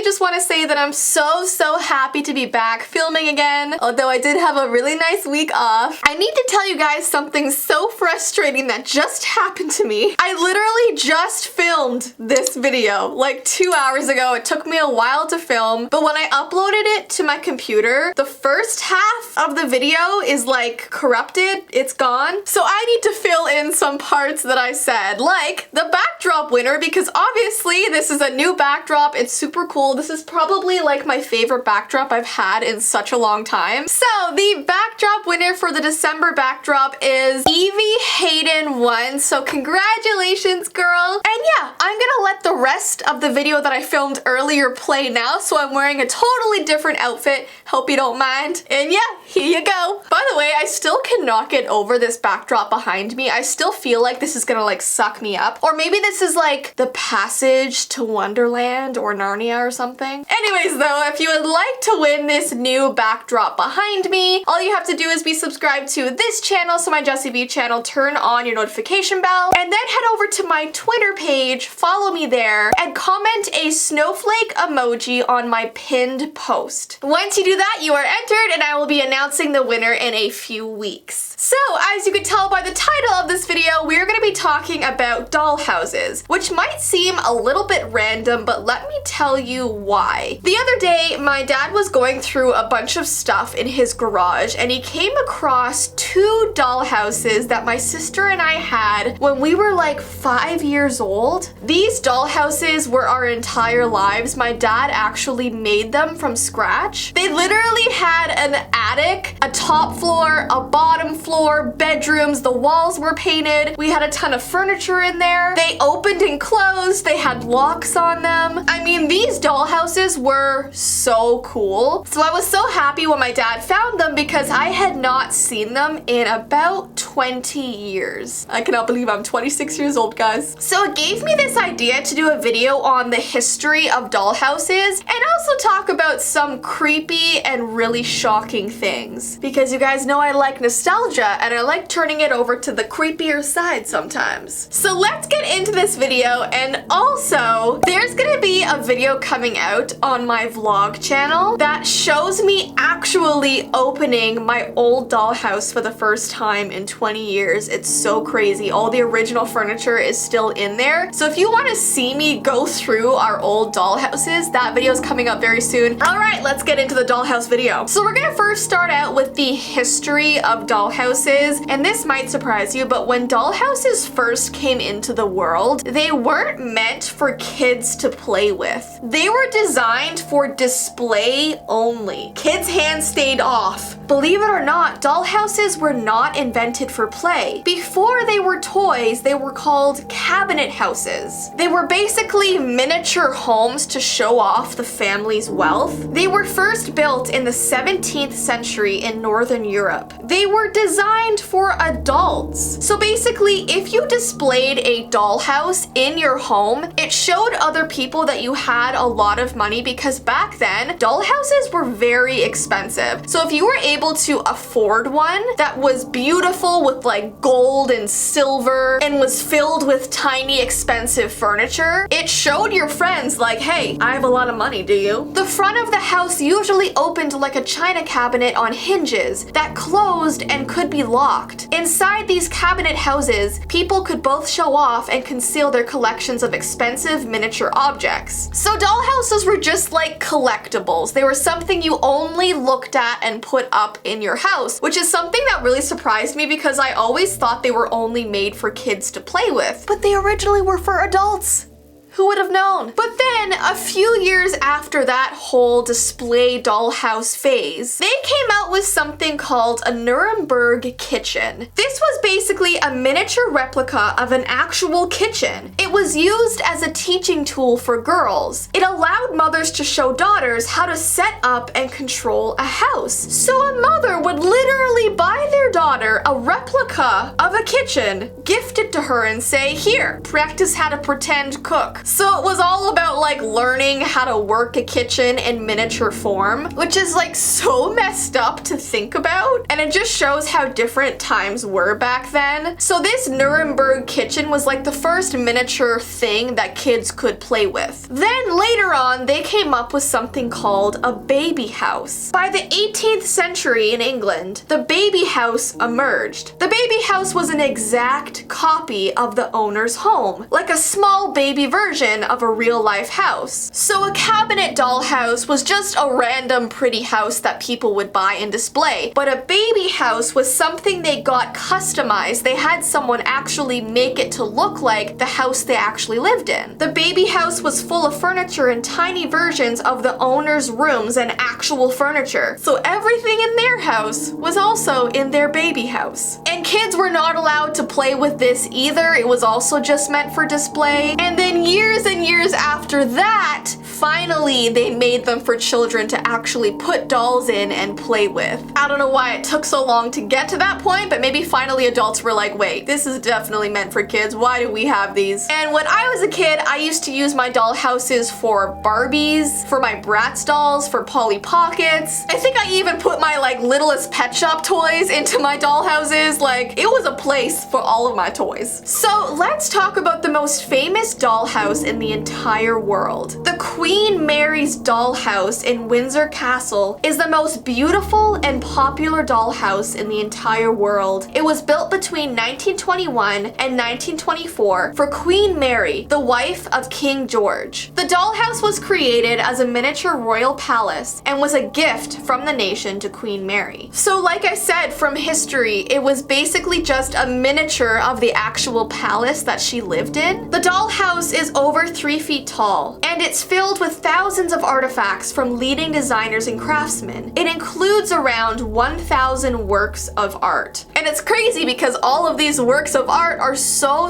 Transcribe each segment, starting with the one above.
just want to say that I'm so happy to be back filming again, although I did have a really nice week off. I need to tell you guys something so frustrating that just happened to me. I literally just filmed this video like 2 hours ago. It took me a while to film, but when I uploaded it to my computer, the first half of the video is like corrupted. It's gone. So I need to fill in some parts that I said, like the backdrop winner, because obviously this is a new backdrop. It's super cool. This is probably like my favorite backdrop I've had in such a long time. So the backdrop winner for the December backdrop is Evie Hayden won. So congratulations, girl. And yeah, I'm gonna let the rest of the video that I filmed earlier play now. So I'm wearing a totally different outfit. Hope you don't mind. And yeah, here you go. By the way, I still cannot get over this backdrop behind me. I still feel like this is gonna like suck me up. Or maybe this is like the passage to Wonderland or Narnia or something. Anyways though, if you would like to win this new backdrop behind me, all you have to do is be subscribed to this channel, so my Jessii Vee channel, turn on your notification bell, and then head over to my Twitter page, follow me there, and comment a snowflake emoji on my pinned post. Once you do that, you are entered, and I will be announcing the winner in a few weeks. So, as you can tell by the title of this video, we're going to be talking about doll houses, which might seem a little bit random, but let me tell you why. The other day, my dad was going through a bunch of stuff in his garage, and he came across 2 doll houses that my sister and I had when we were like 5 years old. These doll houses were our entire lives. My dad actually made them from scratch. They literally had an attic, a top floor, a bottom floor, bedrooms, the walls were painted. We had a ton of furniture in there. They opened and closed. They had locks on them. I mean, these doll houses were so cool. So I was so happy when my dad found them because I had not seen them in about 20 years. I cannot believe I'm 26 years old, guys. So it gave me this idea to do a video on the history of doll houses and also talk about some creepy and really shocking things. Because you guys know I like nostalgia and I like turning it over to the creepier side sometimes. So let's get into this video, and also there's gonna be a video coming out on my vlog channel that shows me actually opening my old dollhouse for the first time in 20 years. It's so crazy. All the original furniture is still in there. So if you want to see me go through our old dollhouses, that video is coming up very soon. All right, let's get into the dollhouse video. So we're gonna first start out with the history of dollhouses, and this might surprise you, but when dollhouses first came into the world, they weren't meant for kids to play with. They were designed for display only. Kids' hands stayed off. Believe it or not, dollhouses were not invented for play. Before they were toys, they were called cabinet houses. They were basically miniature homes to show off the family's wealth. They were first built in the 17th century in Northern Europe. They were designed for adults. So basically, if you displayed a dollhouse in your home, it showed other people that you had a lot of money, because back then, dollhouses were very expensive. So if you were able to afford one that was beautiful with like gold and silver and was filled with tiny expensive furniture, it showed your friends like, hey, I have a lot of money, do you? The front of the house usually opened like a china cabinet on hinges that closed and could be locked. Inside these cabinet houses, people could both show off and conceal their collections of expensive miniature objects. So dollhouses were just like collectibles. They were something you only looked at and put up in your house, which is something that really surprised me because I always thought they were only made for kids to play with, but they originally were for adults. Who would have known? But then, a few years after that whole display dollhouse phase, they came out with something called a Nuremberg Kitchen. This was basically a miniature replica of an actual kitchen. It was used as a teaching tool for girls. It allowed mothers to show daughters how to set up and control a house. So a mother would literally buy their daughter a replica of a kitchen, gift it to her, and say, here, practice how to pretend cook. So it was all about like learning how to work a kitchen in miniature form, which is like so messed up to think about. And it just shows how different times were back then. So this Nuremberg Kitchen was like the first miniature thing that kids could play with. Then later on, they came up with something called a baby house. By the 18th century in England, the baby house emerged. The baby house was an exact copy of the owner's home, like a small baby version of a real-life house. So a cabinet dollhouse was just a random pretty house that people would buy and display, but a baby house was something they got customized. They had someone actually make it to look like the house they actually lived in. The baby house was full of furniture and tiny versions of the owner's rooms and actual furniture. So everything in their house was also in their baby house. And kids were not allowed to play with this either. It was also just meant for display. And then years and years after that, finally they made them for children to actually put dolls in and play with. I don't know why it took so long to get to that point, but maybe finally adults were like, wait, this is definitely meant for kids. Why do we have these? And when I was a kid, I used to use my doll houses for Barbies, for my Bratz dolls, for Polly Pockets. I think I even put my like littlest Pet Shop toys into my doll houses. Like, it was a place for all of my toys. So let's talk about the most famous dollhouse in the entire world. The Queen Mary's dollhouse in Windsor Castle is the most beautiful and popular dollhouse in the entire world. It was built between 1921 and 1924 for Queen Mary, the wife of King George. The dollhouse was created as a miniature royal palace and was a gift from the nation to Queen Mary. So like I said, from history, it was basically just a miniature of the actual palace that she lived in. The dollhouse is over 3 feet tall, and it's filled with thousands of artifacts from leading designers and craftsmen. It includes around 1,000 works of art. And it's crazy because all of these works of art are so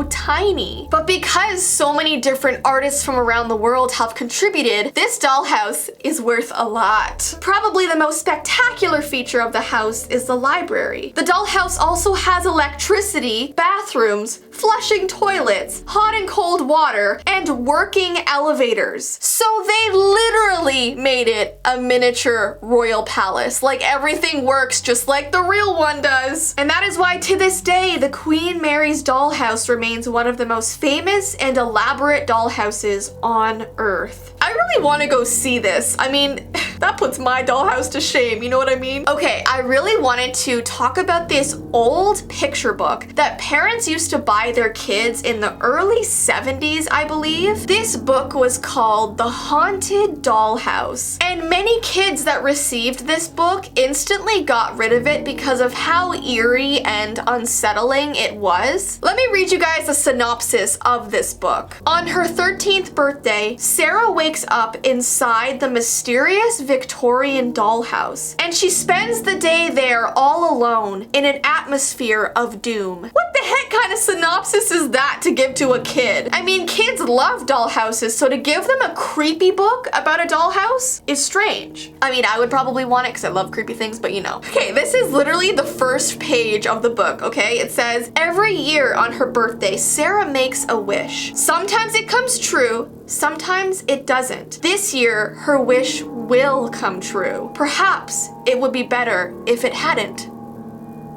tiny. But because so many different artists from around the world have contributed, this dollhouse is worth a lot. Probably the most spectacular feature of the house is the library. The dollhouse also has electricity, bathrooms, flushing toilets, hot and cold water, and working elevators. So they literally made it a miniature royal palace. Like, everything works just like the real one does. And that is why to this day, the Queen Mary's dollhouse remains one of the most famous and elaborate dollhouses on Earth. I really want to go see this. I mean, that puts my dollhouse to shame, you know what I mean? Okay, I really wanted to talk about this old picture book that parents used to buy their kids in the early 70s, I believe. This book was called The Haunted Dollhouse, and many kids that received this book instantly got rid of it because of how eerie and unsettling it was. Let me read you guys a synopsis of this book. On her 13th birthday, Sarah wakes up inside the mysterious Victorian dollhouse, and she spends the day there all alone in an atmosphere of doom. What the heck kind of synopsis is that to give to a kid? I mean, kids love dollhouses, so to give them a creepy book about a dollhouse is strange. I mean, I would probably want it because I love creepy things, but you know. Okay, this is literally the first page of the book, okay? It says, every year on her birthday, Sarah makes a wish. Sometimes it comes true, sometimes it doesn't. This year, her wish will come true. Perhaps it would be better if it hadn't.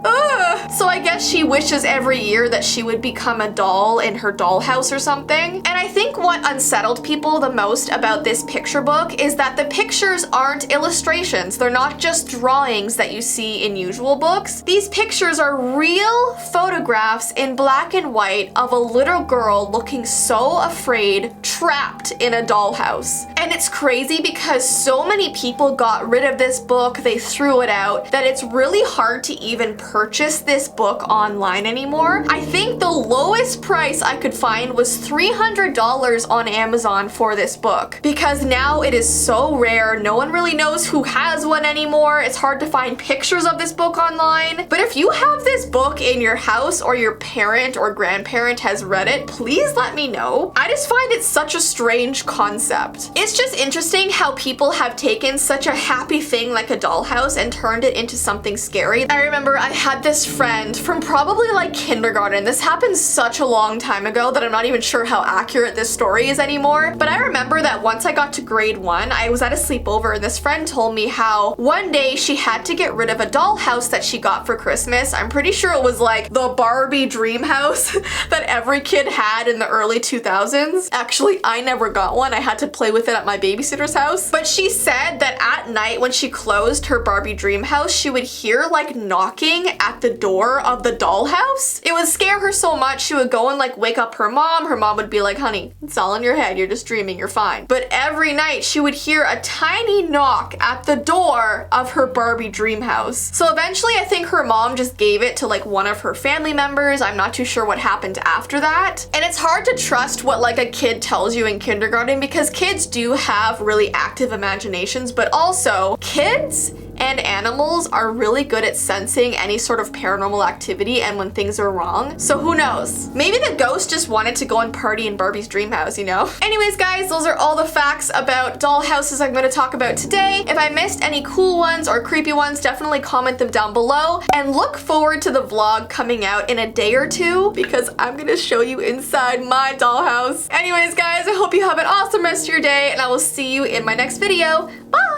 Ugh. So I guess she wishes every year that she would become a doll in her dollhouse or something. And I think what unsettled people the most about this picture book is that the pictures aren't illustrations. They're not just drawings that you see in usual books. These pictures are real photographs in black and white of a little girl looking so afraid, trapped in a dollhouse. And it's crazy because so many people got rid of this book, they threw it out, that it's really hard to even purchase this book online anymore. I think the lowest price I could find was $300 on Amazon for this book, because now it is so rare. No one really knows who has one anymore. It's hard to find pictures of this book online. But if you have this book in your house or your parent or grandparent has read it, please let me know. I just find it such a strange concept. It's just interesting how people have taken such a happy thing like a dollhouse and turned it into something scary. I remember I had this friend from probably like kindergarten. This happened such a long time ago that I'm not even sure how accurate this story is anymore. But I remember that once I got to grade 1, I was at a sleepover and this friend told me how one day she had to get rid of a dollhouse that she got for Christmas. I'm pretty sure it was like the Barbie dream house that every kid had in the early 2000s. Actually, I never got one. I had to play with it at my babysitter's house. But she said that at night when she closed her Barbie dream house, she would hear like knocking at the door of the dollhouse. It would scare her so much she would go and like wake up her mom. Her mom would be like, honey, it's all in your head. You're just dreaming. You're fine. But every night she would hear a tiny knock at the door of her Barbie dream house. So eventually I think her mom just gave it to like one of her family members. I'm not too sure what happened after that. And it's hard to trust what like a kid tells you in kindergarten because kids do have really active imaginations, but also kids and animals are really good at sensing any sort of paranormal activity and when things are wrong. So who knows? Maybe the ghost just wanted to go and party in Barbie's dream house, you know? Anyways, guys, those are all the facts about dollhouses I'm going to talk about today. If I missed any cool ones or creepy ones, definitely comment them down below and look forward to the vlog coming out in a day or two because I'm going to show you inside my dollhouse. Anyways, guys, I hope you have an awesome rest of your day and I will see you in my next video. Bye!